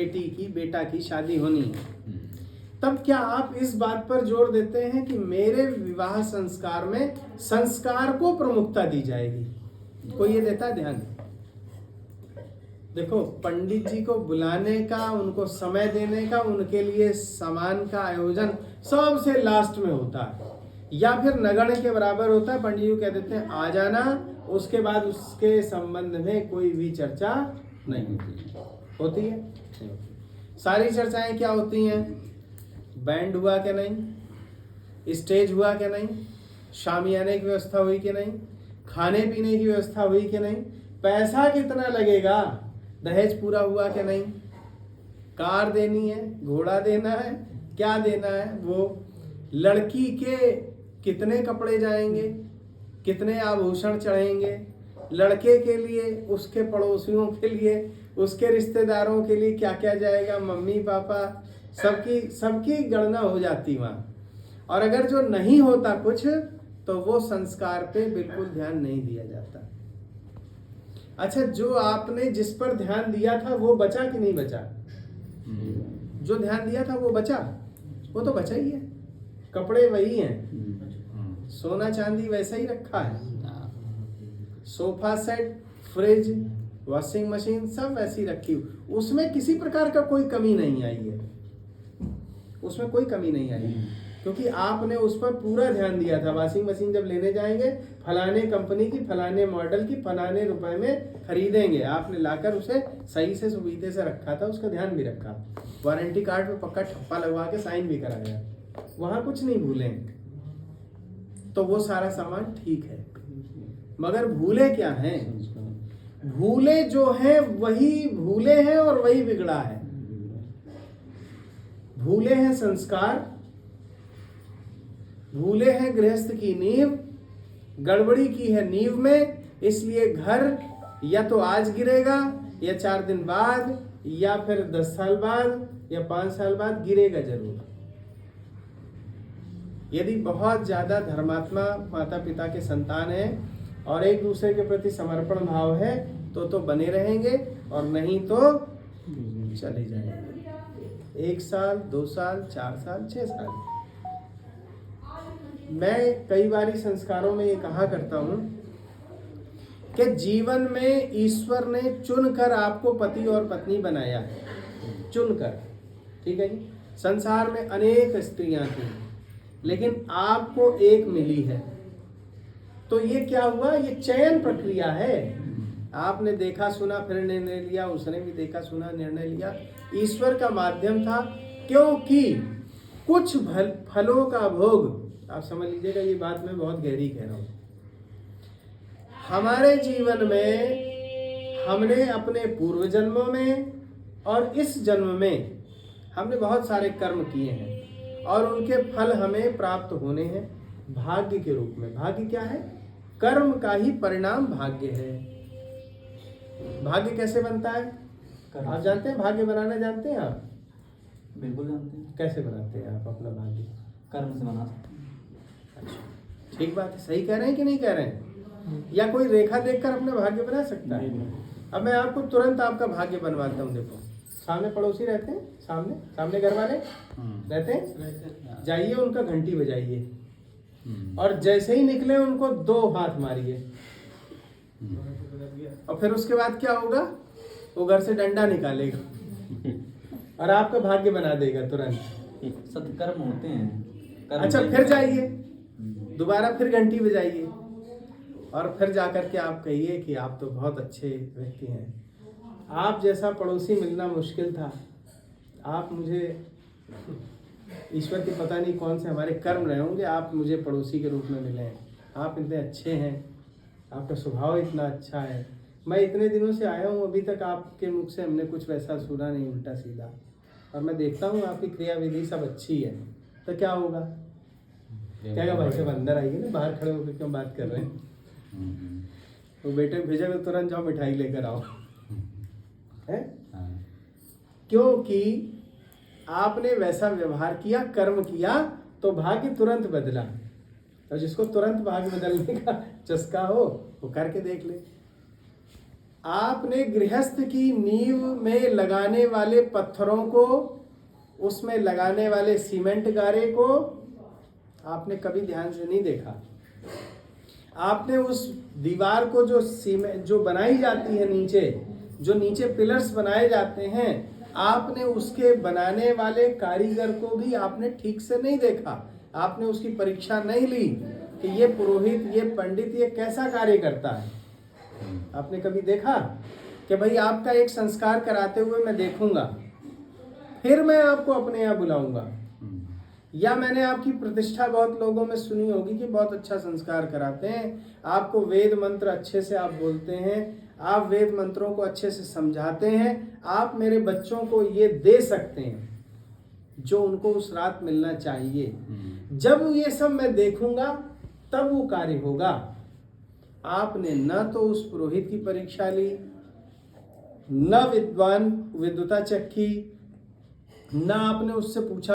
बेटी की, बेटा की शादी होनी है, तब क्या आप इस बात पर जोर देते हैं कि मेरे विवाह संस्कार में संस्कार को प्रमुखता दी जाएगी? कोई ये देता है ध्यान? देखो, पंडित जी को बुलाने का, उनको समय देने का, उनके लिए सामान का आयोजन सबसे लास्ट में होता है, या फिर नगण्य के बराबर होता है। पंडित जी कह देते हैं आ जाना, उसके बाद उसके संबंध में कोई भी चर्चा नहीं होती है। सारी चर्चाएं क्या होती हैं? बैंड हुआ क्या नहीं, स्टेज हुआ क्या नहीं, शामियाने की व्यवस्था हुई कि नहीं, खाने पीने की व्यवस्था हुई कि नहीं, पैसा कितना लगेगा, दहेज पूरा हुआ कि नहीं, कार देनी है, घोड़ा देना है, क्या देना है, वो लड़की के कितने कपड़े जाएंगे, कितने आभूषण चढ़ेंगे, लड़के के लिए, उसके पड़ोसियों के लिए, उसके रिश्तेदारों के लिए क्या क्या जाएगा, मम्मी पापा सबकी गणना हो जाती वहाँ। और अगर जो नहीं होता कुछ, तो वो संस्कार पे बिल्कुल ध्यान नहीं दिया जाता। अच्छा, जो आपने जिस पर ध्यान दिया था वो बचा कि नहीं बचा? जो ध्यान दिया था वो बचा? वो तो बचा ही है। कपड़े वही हैं, सोना चांदी वैसा ही रखा है, sofa set, fridge, washing machine सब वैसी रखी हुई, उसमें किसी प्रकार का कोई कमी नहीं आई है, उसमें कोई कमी नहीं आई, क्योंकि आपने उस पर पूरा ध्यान दिया था। वॉशिंग मशीन जब लेने जाएंगे, फलाने कंपनी की, फलाने मॉडल की, फलाने रुपए में खरीदेंगे, आपने लाकर उसे सही से सुविधे से रखा था, उसका ध्यान भी रखा, वारंटी कार्ड पे पक्का ठप्पा लगवा के साइन भी कराया, वहां कुछ नहीं भूले, तो वो सारा सामान ठीक है। मगर भूले क्या हैं? भूले जो हैं वही भूले हैं और वही बिगड़ा है। भूले हैं संस्कार, भूले हैं गृहस्थ की नींव, गड़बड़ी की है नींव में, इसलिए घर या तो आज गिरेगा, या 4 दिन बाद, या फिर 10 साल बाद, या 5 साल बाद गिरेगा जरूर। यदि बहुत ज्यादा धर्मात्मा माता पिता के संतान हैं और एक दूसरे के प्रति समर्पण भाव है तो बने रहेंगे, और नहीं तो चले जाएंगे। 1 साल, 2 साल, 4 साल, 6 साल। मैं कई बारी संस्कारों में ये कहा करता हूं कि जीवन में ईश्वर ने चुनकर आपको पति और पत्नी बनाया है, चुनकर, ठीक है जी। संसार में अनेक स्त्रियां थी, लेकिन आपको एक मिली है, तो ये क्या हुआ? ये चयन प्रक्रिया है। आपने देखा सुना फिर निर्णय लिया, उसने भी देखा सुना निर्णय लिया, ईश्वर का माध्यम था। क्योंकि कुछ फलों का भोग, आप समझ लीजिएगा ये बात मैं बहुत गहरी कह रहा हूं, हमारे जीवन में हमने अपने पूर्व जन्मों में और इस जन्म में हमने बहुत सारे कर्म किए हैं, और उनके फल हमें प्राप्त होने हैं भाग्य के रूप में। भाग्य क्या है? कर्म का ही परिणाम भाग्य है। भाग्य कैसे बनता है आप जानते हैं? भाग्य बनाना जानते हैं आप? बिल्कुल जानते हैं। कैसे बनाते हैं आप अपना भाग्य? कर्म से बना सकते हैं। अच्छा, ठीक बात है। सही कह रहे हैं कि नहीं कह रहे हैं? या कोई रेखा देखकर अपना भाग्य बना सकता है? अब मैं आपको तुरंत आपका भाग्य बनवाता हूँ। देखो, सामने पड़ोसी रहते हैं, सामने घर वाले रहते हैं, जाइए उनका घंटी बजाइए, और जैसे ही निकले उनको 2 हाथ मारिए, और फिर उसके बाद क्या होगा? वो घर से डंडा निकालेगा और आपका भाग्य बना देगा तुरंत। सत्कर्म होते हैं। अच्छा, फिर जाइए दोबारा, फिर घंटी बजाइए, और फिर जाकर के आप कहिए कि आप तो बहुत अच्छे व्यक्ति हैं, आप जैसा पड़ोसी मिलना मुश्किल था, आप मुझे, ईश्वर की पता नहीं कौन से हमारे कर्म रहे होंगे, आप मुझे पड़ोसी के रूप में मिले हैं, आप इतने अच्छे हैं, आपका स्वभाव इतना अच्छा है, मैं इतने दिनों से आया हूँ, अभी तक आपके मुख से हमने कुछ वैसा सुना नहीं उल्टा सीधा, और मैं देखता हूँ आपकी क्रियाविधि सब अच्छी है, तो क्या होगा? क्या भाई साहब अंदर आइए ना, बाहर खड़े होकर क्यों बात कर रहे हैं? तो बेटे भेजा तो तुरंत जाओ मिठाई लेकर आओ, है? क्योंकि आपने वैसा व्यवहार किया, कर्म किया, तो भाग्य तुरंत बदला। और जिसको तुरंत भाग्य बदलने का चस्का हो वो करके देख ले। आपने गृहस्थ की नींव में लगाने वाले पत्थरों को, उसमें लगाने वाले सीमेंट गारे को आपने कभी ध्यान से नहीं देखा। आपने उस दीवार को जो सीमेंट जो बनाई जाती है नीचे, जो नीचे पिलर्स बनाए जाते हैं, आपने उसके बनाने वाले कारीगर को भी आपने ठीक से नहीं देखा। आपने उसकी परीक्षा नहीं ली कि ये पुरोहित, ये पंडित, ये कैसा कार्य करता है। आपने कभी देखा कि भाई आपका एक संस्कार कराते हुए मैं देखूंगा, फिर मैं आपको अपने यहाँ बुलाऊंगा। या मैंने आपकी प्रतिष्ठा बहुत लोगों में सुनी होगी कि बहुत अच्छा संस्कार कराते हैं, आपको वेद मंत्र अच्छे से आप बोलते हैं, आप वेद मंत्रों को अच्छे से समझाते हैं, आप मेरे बच्चों को ये दे सकते हैं जो उनको उस रात मिलना चाहिए। जब ये सब मैं देखूंगा तब वो कार्य होगा। आपने न तो उस पुरोहित की परीक्षा ली, न विद्वान विद्वता चखी, न आपने उससे पूछा